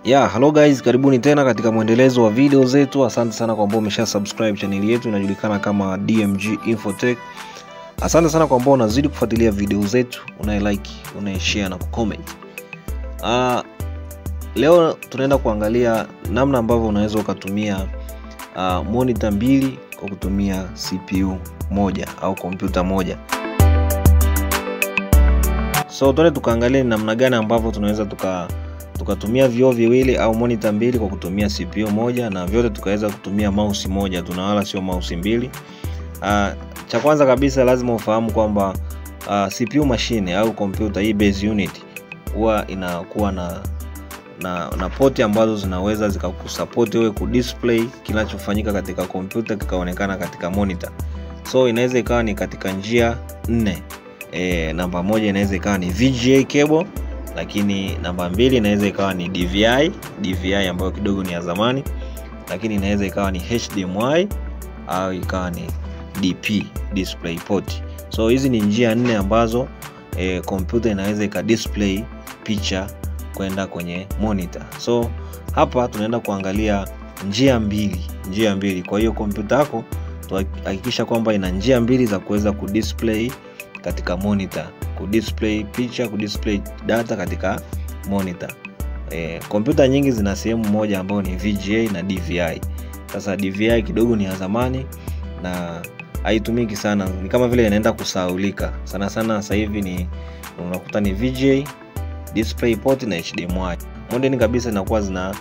Hello guys, karibuni tena katika mwendelezo wa video zetu. Asante sana kwa ambao umesha subscribe channel yetu inajulikana kama DMG Infotech. Asante sana kwa ambao unazidi kufuatilia video zetu, unai-like, unai-share na kucomment. Leo tunaenda kuangalia namna ambavyo unaweza ukatumia monitor mbili kwa kutumia CPU moja au kompyuta moja. So tuende tukaangalia namna gani ambavyo tunaweza tukatumia vioo viwili au monitor mbili kwa kutumia CPU moja, na vyote tukaweza kutumia mouse moja, tunawala sio mouse mbili. Cha kwanza kabisa lazima ufahamu kwamba CPU machine au computer hii base unit huwa inakuwa na port ambazo zinaweza zikakusupport wewe kudisplay kinachofanyika katika computer kikaonekana katika monitor. So inaweza ikawa ni katika njia 4. Namba moja inaweza ikawa ni VGA cable, lakini namba 2 inaweza ikawa ni DVI ambayo kidogo ni ya zamani, lakini inaweza ikawa ni HDMI au ikawa ni DP, display port. So hizi ni njia 4 ambazo computer inaweza ikadisplay picha kwenda kwenye monitor. So hapa tunaenda kuangalia njia mbili. Kwa hiyo computer yako tuhakikisha kwamba ina njia mbili za kuweza kudisplay katika monitor, kudisplay picha, kudisplay data katika monitor. Kompyuta nyingi zina sehemu moja ambayo ni VGA na DVI. Sasa DVI kidogo ni ya zamani na haitumiki sana, ni kama vile inaenda kusahaulika. Sana sasa hivi ni unakuta ni VGA, display port na HDMI. Modern kabisa inakuwa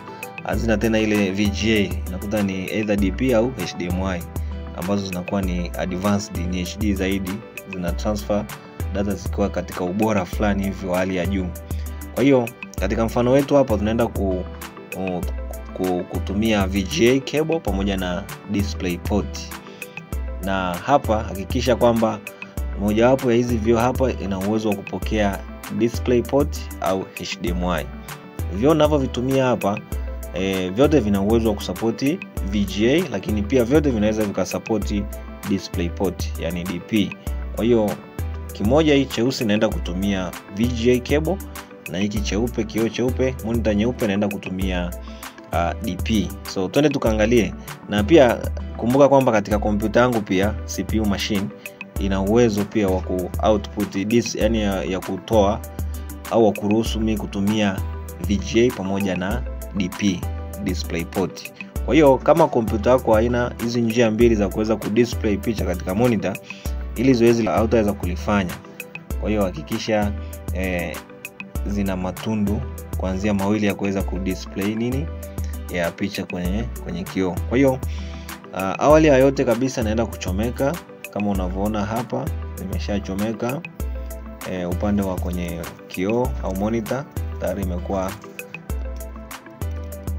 hazina tena ile VGA, inakuta ni either DP au HDMI ambazo zinakuwa ni advanced, ni HD zaidi, zina transfer data zikiwa katika ubora fulani hivi wa hali ya juu. Kwa hiyo katika mfano wetu hapa tunaenda kutumia VGA cable pamoja na display port. Na hapa hakikisha kwamba mojawapo ya hizi vioo hapa ina uwezo wa kupokea display port au HDMI. Vioo ninavyovitumia hapa vyote vina uwezo wa kusupport VGA, lakini pia vyote vinaweza vikasupport display port, yani DP. Kwa hiyo kimoja hii cheusi naenda kutumia VGA cable, na hiki cheupe, kioo cheupe, monitor nyeupe naenda kutumia DP. So twende tukaangalie. Na pia kumbuka kwamba katika kompyuta yangu pia CPU machine ina uwezo pia wa output yani ya kutoa au wa kuruhusu mimi kutumia VGA pamoja na DP, display port. Kwa hiyo kama kompyuta yako haina hizi njia mbili za kuweza kudisplay picha katika monitor, ili zoezi la hautaweza kulifanya. Kwa hiyo hakikisha zina matundu kuanzia mawili ya kuweza kudisplay nini ya picha kwenye kioo. Kwa hiyo awali ya yote kabisa naenda kuchomeka. Kama unavyoona hapa nimeshachomeka upande wa kwenye kioo au monitor, tayari imekuwa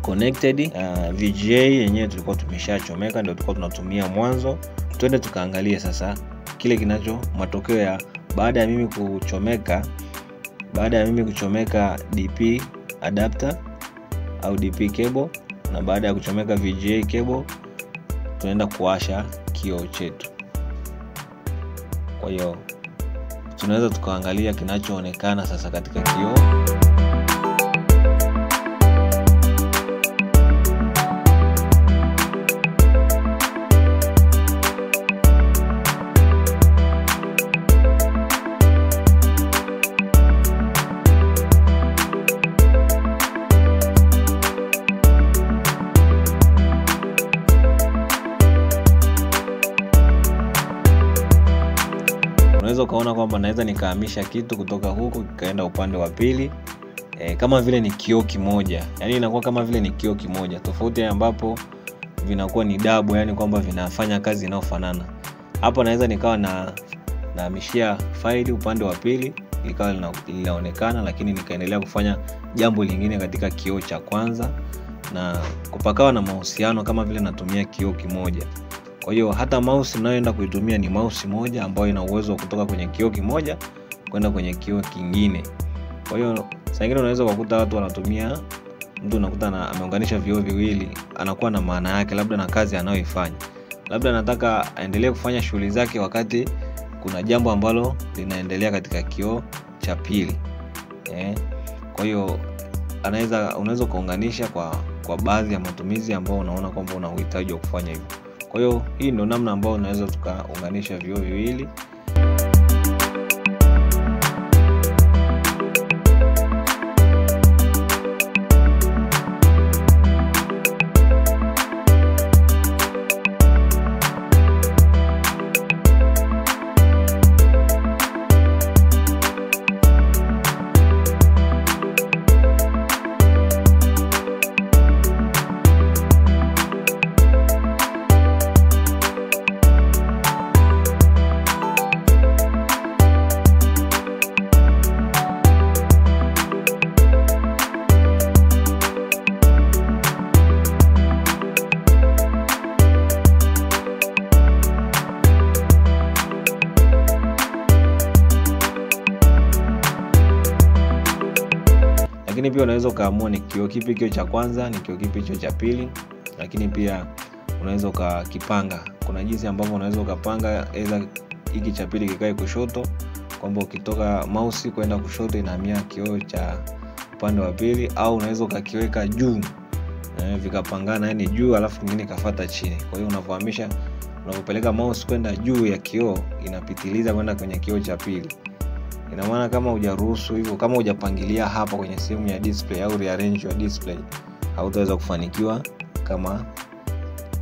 connected. VGA yenyewe tulikuwa tumeshachomeka, ndio tulikuwa tunatumia mwanzo. Twende tukaangalie sasa kile matokeo ya baada ya mimi kuchomeka DP adapter au DP cable, na baada ya kuchomeka VGA cable tunaenda kuwasha kioo chetu. Kwa hiyo tunaweza tukaangalia kinachoonekana sasa katika kioo. Unaweza ukaona kwamba naweza nikahamisha kitu kutoka huku kikaenda upande wa pili, kama vile ni kioo kimoja. Yani inakuwa kama vile ni kioo kimoja, tofauti ambapo vinakuwa ni double, yani kwamba vinafanya kazi inayofanana. Hapa naweza nikawa nahamishia faili upande wa pili ikawa linaonekana, lakini nikaendelea kufanya jambo lingine katika kioo cha kwanza, na kupakawa na mahusiano kama vile natumia kioo kimoja. Kwa hiyo hata mouse ninayoenda kuitumia ni mouse moja ambayo ina uwezo wa kutoka kwenye kioo kimoja kwenda kwenye kioo kingine. Kwa hiyo saa nyingine unaweza kukuta watu wanatumia, mtu unakuta ameunganisha vioo viwili, anakuwa na maana yake labda na kazi anayoifanya. Labda anataka aendelee kufanya shughuli zake wakati kuna jambo ambalo linaendelea katika kioo cha pili. Kwa hiyo unaweza kuunganisha kwa baadhi ya matumizi ambao unaona kwamba una uhitaji wa kufanya hivyo. Kwa hiyo hii ndio namna ambayo unaweza tukaunganisha vioo viwili. Lakini pia unaweza kaamua ni kioo kipi kioo cha kwanza, ni kioo kipi kioo cha pili. Lakini pia unaweza ukakipanga. Kuna jinsi ambavyo unaweza ukapanga aidha hiki cha pili kikae kushoto, kwamba ukitoka mouse kwenda kushoto inahamia kioo cha upande wa pili, au unaweza ukakiweka juu vikapangana, yani juu alafu kingine kafuata chini. Kwa hiyo unafahamisha unapopeleka mouse kwenda juu ya kioo inapitiliza kwenda kwenye kioo cha pili. Ina maana kama hujaruhusu hivyo, kama hujapangilia hapa kwenye sehemu ya display au rearrange your display, hautaweza kufanikiwa kama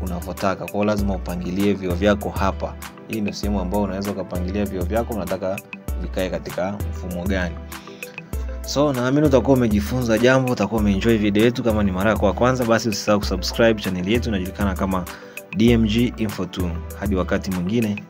unavyotaka. Kwa hiyo lazima upangilie vioo vyako hapa. Hii ndio sehemu ambayo unaweza kupangilia vioo vyako unataka vikae katika mfumo gani. So naamini utakuwa umejifunza jambo, utakuwa umeenjoy video yetu. Kama ni mara yako ya kwanza, basi usisahau kusubscribe channel yetu inajulikana kama DMG Info 2. Hadi wakati mwingine.